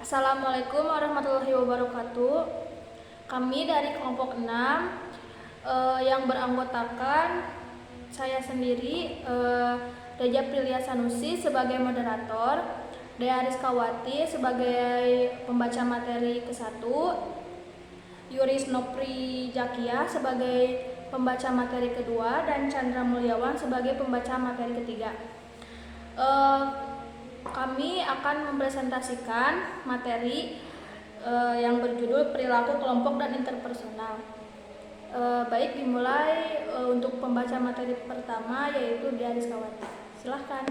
Assalamualaikum warahmatullahi wabarakatuh. Kami dari kelompok 6 yang beranggotakan saya sendiri, Reja Prilia Sanusi sebagai moderator, Dea Rizkawati sebagai pembaca materi ke-1, Yuris Nopri Jakia sebagai pembaca materi kedua, dan Chandra Mulyawan sebagai pembaca materi ketiga. Kami akan mempresentasikan materi yang berjudul perilaku kelompok dan interpersonal. Baik, dimulai untuk pembaca materi pertama, yaitu Dea Rizkawati. Silahkan.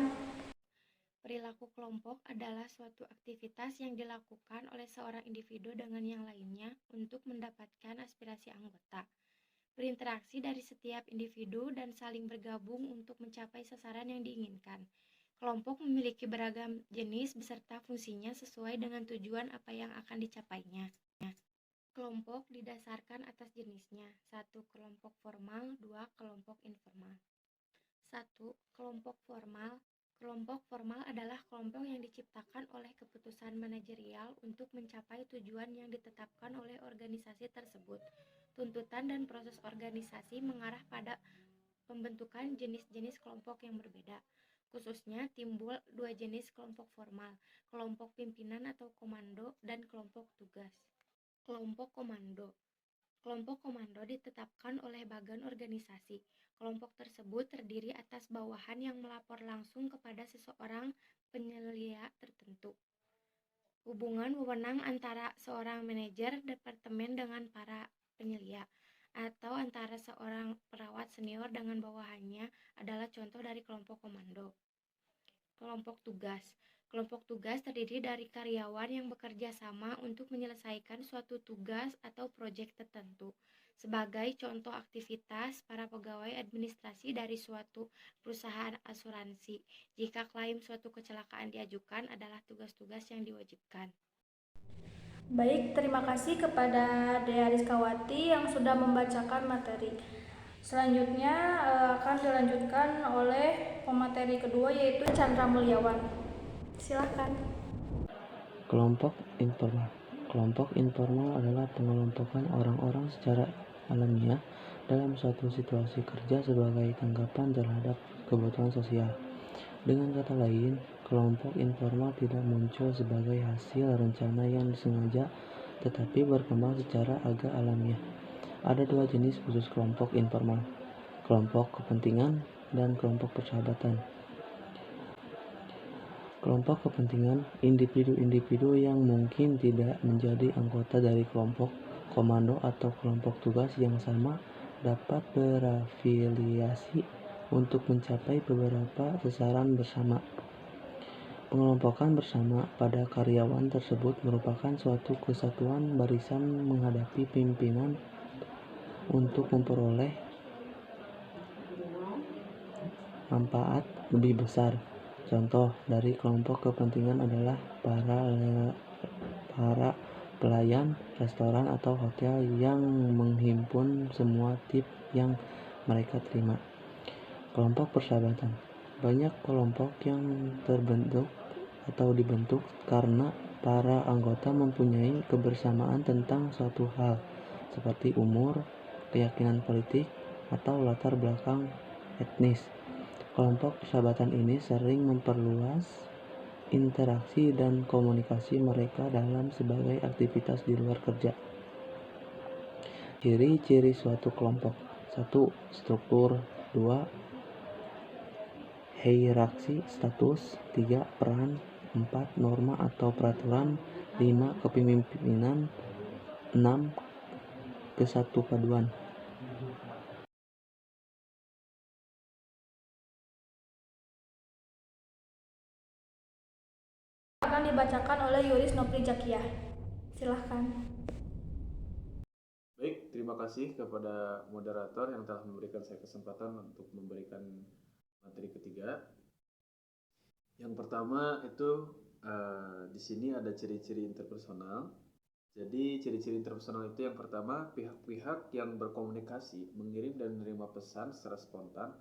Perilaku kelompok adalah suatu aktivitas yang dilakukan oleh seorang individu dengan yang lainnya untuk mendapatkan aspirasi anggota. Berinteraksi dari setiap individu dan saling bergabung untuk mencapai sasaran yang diinginkan. Kelompok memiliki beragam jenis beserta fungsinya sesuai dengan tujuan apa yang akan dicapainya. Kelompok didasarkan atas jenisnya. 1. Kelompok formal. 2. Kelompok informal. 1. Kelompok formal. Kelompok formal adalah kelompok yang diciptakan oleh keputusan manajerial untuk mencapai tujuan yang ditetapkan oleh organisasi tersebut. Tuntutan dan proses organisasi mengarah pada pembentukan jenis-jenis kelompok yang berbeda. Khususnya timbul dua jenis kelompok formal, kelompok pimpinan atau komando dan kelompok tugas. Kelompok komando. Kelompok komando ditetapkan oleh bagan organisasi. Kelompok tersebut terdiri atas bawahan yang melapor langsung kepada seseorang penyelia tertentu. Hubungan wewenang antara seorang manajer departemen dengan para penyelia atau antara seorang perawat senior dengan bawahannya adalah contoh dari kelompok komando. Kelompok tugas. Kelompok tugas terdiri dari karyawan yang bekerja sama untuk menyelesaikan suatu tugas atau proyek tertentu. Sebagai contoh aktivitas para pegawai administrasi dari suatu perusahaan asuransi, jika klaim suatu kecelakaan diajukan adalah tugas-tugas yang diwajibkan. Baik, terima kasih kepada Dea Rizkawati yang sudah membacakan materi. Selanjutnya akan dilanjutkan oleh pemateri kedua, yaitu Chandra Mulyawan. Silakan. Kelompok informal. Kelompok informal adalah pengelompokan orang-orang secara alamiah dalam suatu situasi kerja sebagai tanggapan terhadap kebutuhan sosial. Dengan kata lain, kelompok informal tidak muncul sebagai hasil rencana yang disengaja, tetapi berkembang secara agak alamiah. Ada dua jenis khusus kelompok informal, kelompok kepentingan dan kelompok persahabatan. Kelompok kepentingan, individu-individu yang mungkin tidak menjadi anggota dari kelompok komando atau kelompok tugas yang sama dapat berafiliasi untuk mencapai beberapa sasaran bersama. Pengelompokan bersama pada karyawan tersebut merupakan suatu kesatuan barisan menghadapi pimpinan untuk memperoleh manfaat lebih besar. Contoh dari kelompok kepentingan adalah para pelayan restoran atau hotel yang menghimpun semua tip yang mereka terima. Kelompok persahabatan. Banyak kelompok yang terbentuk atau dibentuk karena para anggota mempunyai kebersamaan tentang suatu hal, seperti umur, keyakinan politik, atau latar belakang etnis. Kelompok persahabatan ini sering memperluas interaksi dan komunikasi mereka dalam sebagai aktivitas di luar kerja. Ciri-ciri suatu kelompok. 1. Struktur. 2. Hierarki status. 3. Peran. 4. Norma atau peraturan. 5. Kepemimpinan. 6. Kesatupaduan. Akan dibacakan oleh Yuris Nopri Jakia. Silahkan. Baik, terima kasih kepada moderator yang telah memberikan saya kesempatan untuk memberikan materi ketiga. Yang pertama itu di sini ada ciri-ciri interpersonal. Jadi ciri-ciri interpersonal itu yang pertama, pihak-pihak yang berkomunikasi, mengirim dan menerima pesan secara spontan,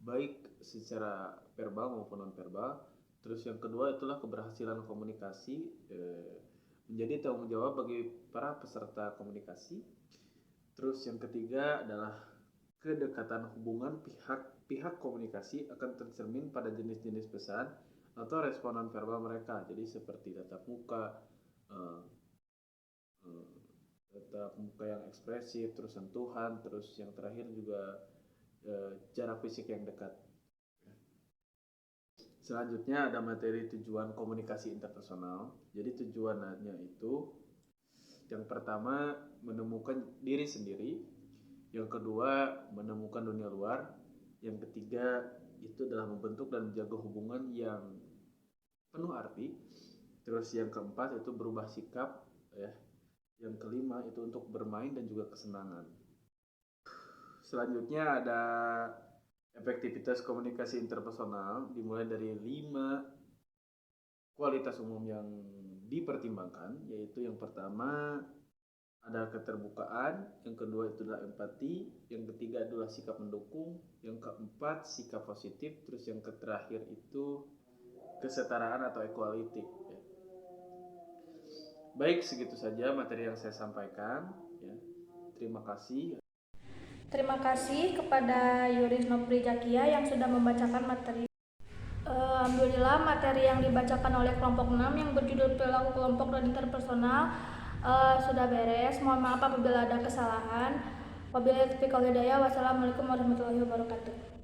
baik secara verbal maupun non-verbal. Terus yang kedua itulah keberhasilan komunikasi menjadi tanggung jawab bagi para peserta komunikasi. Terus yang ketiga adalah kedekatan hubungan pihak komunikasi akan tercermin pada jenis-jenis pesan atau responan verbal mereka. Jadi seperti tatap muka, tatap muka yang ekspresif, terus sentuhan, terus yang terakhir juga jarak fisik yang dekat. Selanjutnya ada materi tujuan komunikasi interpersonal. Jadi tujuannya itu yang pertama menemukan diri sendiri, yang kedua menemukan dunia luar, yang ketiga itu adalah membentuk dan menjaga hubungan yang penuh arti, terus yang keempat itu berubah sikap, ya. Yang kelima itu untuk bermain dan juga kesenangan. Selanjutnya ada efektivitas komunikasi interpersonal, dimulai dari 5 kualitas umum yang dipertimbangkan, yaitu yang pertama ada keterbukaan, yang kedua itu adalah empati, yang ketiga adalah sikap mendukung, yang keempat sikap positif, terus yang terakhir itu kesetaraan atau equality. Baik, segitu saja materi yang saya sampaikan. Ya. Terima kasih. Terima kasih kepada Yuris Nopri Jakia yang sudah membacakan materi. Alhamdulillah materi yang dibacakan oleh kelompok 6 yang berjudul perilaku kelompok dan interpersonal sudah beres. Mohon maaf apabila ada kesalahan. Wabillahi taufiq wal hidayah. Wassalamualaikum warahmatullahi wabarakatuh.